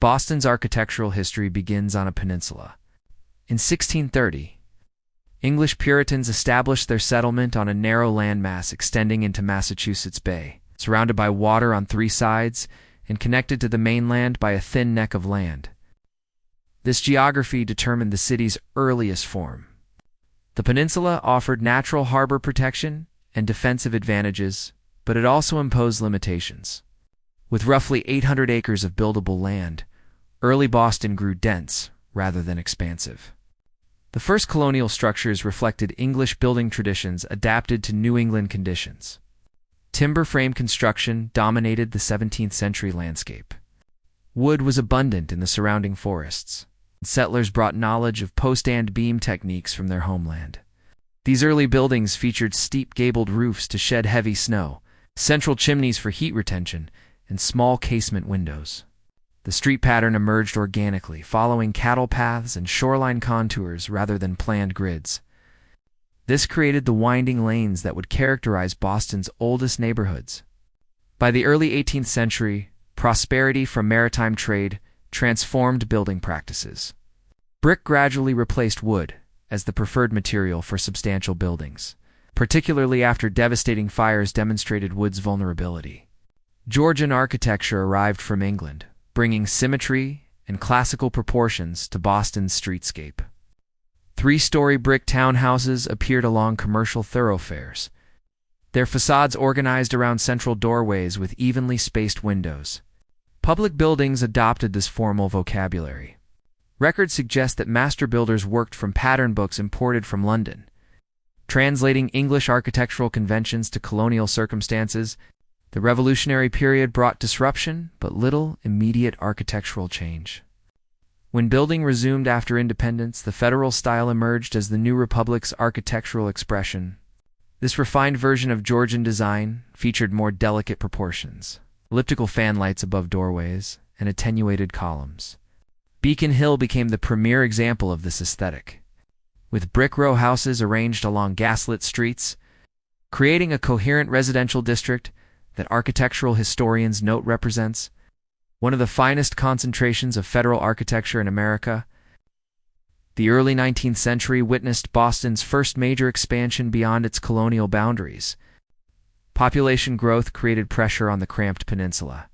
Boston's architectural history begins on a peninsula. In 1630, English Puritans established their settlement on a narrow landmass extending into Massachusetts Bay, surrounded by water on three sides and connected to the mainland by a thin neck of land. This geography determined the city's earliest form. The peninsula offered natural harbor protection and defensive advantages, but it also imposed limitations. With roughly 800 acres of buildable land, early Boston grew dense rather than expansive. The first colonial structures reflected English building traditions adapted to New England conditions. Timber frame construction dominated the 17th century landscape. Wood was abundant in the surrounding forests. Settlers brought knowledge of post and beam techniques from their homeland. These early buildings featured steep gabled roofs to shed heavy snow, central chimneys for heat retention, and small casement windows. The street pattern emerged organically, following cattle paths and shoreline contours rather than planned grids. This created the winding lanes that would characterize Boston's oldest neighborhoods. By the early 18th century, prosperity from maritime trade transformed building practices. Brick gradually replaced wood as the preferred material for substantial buildings, particularly after devastating fires demonstrated wood's vulnerability. Georgian architecture arrived from England, bringing symmetry and classical proportions to Boston's streetscape. Three-story brick townhouses appeared along commercial thoroughfares, their facades organized around central doorways with evenly spaced windows. Public buildings adopted this formal vocabulary. Records suggest that master builders worked from pattern books imported from London, translating English architectural conventions to colonial circumstances. The Revolutionary period brought disruption, but little immediate architectural change. When building resumed after independence, the federal style emerged as the new republic's architectural expression. This refined version of Georgian design featured more delicate proportions, elliptical fanlights above doorways, and attenuated columns. Beacon Hill became the premier example of this aesthetic, with brick row houses arranged along gaslit streets, creating a coherent residential district that architectural historians note represents one of the finest concentrations of federal architecture in America. The early 19th century witnessed Boston's first major expansion beyond its colonial boundaries. Population growth created pressure on the cramped peninsula.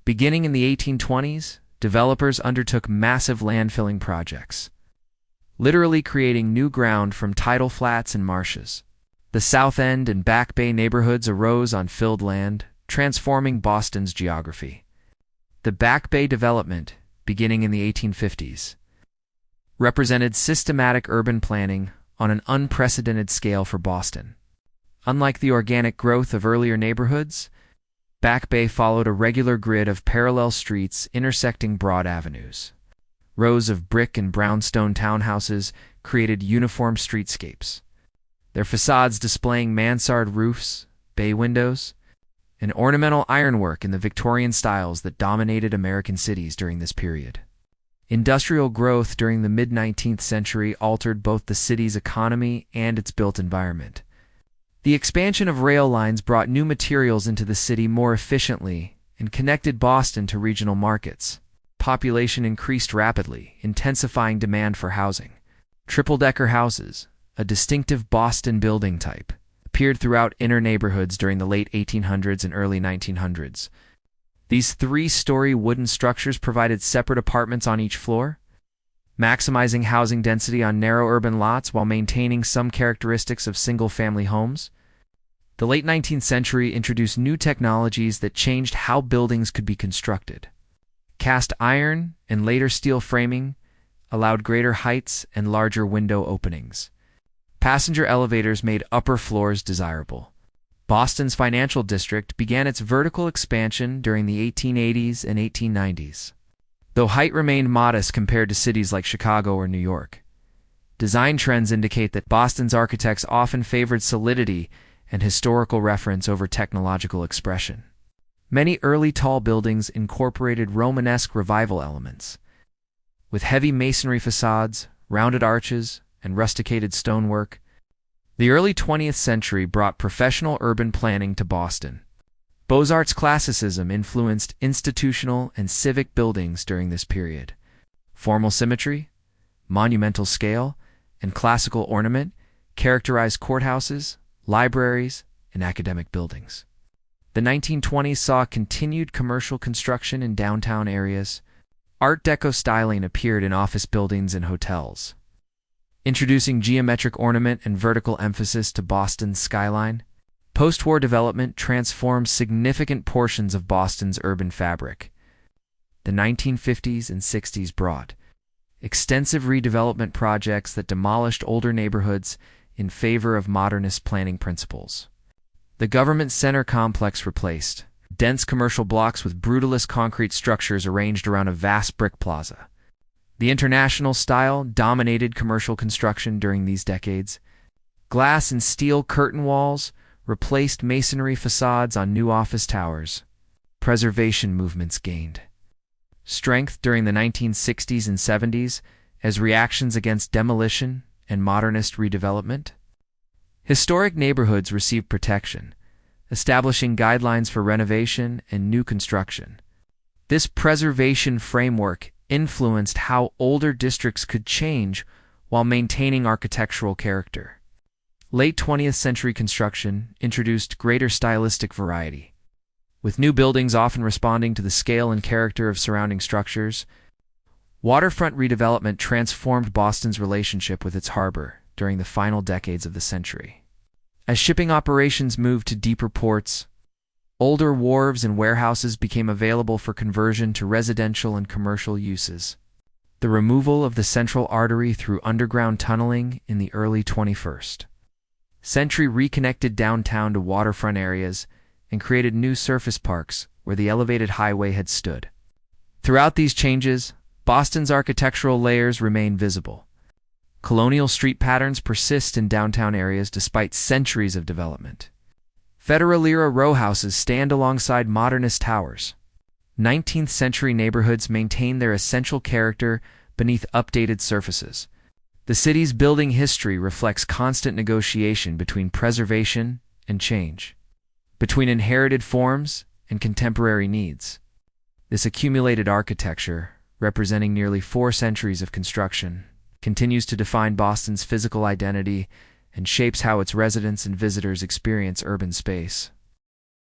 Beginning in the 1820s, developers undertook massive landfilling projects, literally creating new ground from tidal flats and marshes. The South End and Back Bay neighborhoods arose on filled land, transforming Boston's geography. The Back Bay development, beginning in the 1850s, represented systematic urban planning on an unprecedented scale for Boston. Unlike the organic growth of earlier neighborhoods, Back Bay followed a regular grid of parallel streets intersecting broad avenues. Rows of brick and brownstone townhouses created uniform streetscapes, their facades displaying mansard roofs, bay windows, and ornamental ironwork in the Victorian styles that dominated American cities during this period. Industrial growth during the mid-19th century altered both the city's economy and its built environment. The expansion of rail lines brought new materials into the city more efficiently and connected Boston to regional markets. Population increased rapidly, intensifying demand for housing. Triple-decker houses, a distinctive Boston building type, appeared throughout inner neighborhoods during the late 1800s and early 1900s. These three-story wooden structures provided separate apartments on each floor, maximizing housing density on narrow urban lots while maintaining some characteristics of single-family homes. The late 19th century introduced new technologies that changed how buildings could be constructed. Cast iron and later steel framing allowed greater heights and larger window openings. Passenger elevators made upper floors desirable. Boston's financial district began its vertical expansion during the 1880s and 1890s. Though height remained modest compared to cities like Chicago or New York, design trends indicate that Boston's architects often favored solidity and historical reference over technological expression. Many early tall buildings incorporated Romanesque revival elements, with heavy masonry facades, rounded arches, and rusticated stonework. The early 20th century brought professional urban planning to Boston. Beaux-Arts classicism influenced institutional and civic buildings during this period. Formal symmetry, monumental scale, and classical ornament characterized courthouses, libraries, and academic buildings. The 1920s saw continued commercial construction in downtown areas. Art Deco styling appeared in office buildings and hotels, introducing geometric ornament and vertical emphasis to Boston's skyline. Post-war development transformed significant portions of Boston's urban fabric. The 1950s and 60s brought extensive redevelopment projects that demolished older neighborhoods in favor of modernist planning principles. The government center complex replaced dense commercial blocks with brutalist concrete structures arranged around a vast brick plaza. The international style dominated commercial construction during these decades. Glass and steel curtain walls replaced masonry facades on new office towers. Preservation movements gained strength during the 1960s and 70s as reactions against demolition and modernist redevelopment. Historic neighborhoods received protection, establishing guidelines for renovation and new construction. This preservation framework influenced how older districts could change while maintaining architectural character. Late 20th century construction introduced greater stylistic variety, with new buildings often responding to the scale and character of surrounding structures. Waterfront redevelopment transformed Boston's relationship with its harbor during the final decades of the century. As shipping operations moved to deeper ports, older wharves and warehouses became available for conversion to residential and commercial uses. The removal of the central artery through underground tunneling in the early 21st century reconnected downtown to waterfront areas and created new surface parks where the elevated highway had stood. Throughout these changes, Boston's architectural layers remain visible. Colonial street patterns persist in downtown areas despite centuries of development. Federal-era rowhouses stand alongside modernist towers. 19th century neighborhoods maintain their essential character beneath updated surfaces. The city's building history reflects constant negotiation between preservation and change, between inherited forms and contemporary needs. This accumulated architecture, representing nearly 4 centuries of construction, continues to define Boston's physical identity and shapes how its residents and visitors experience urban space.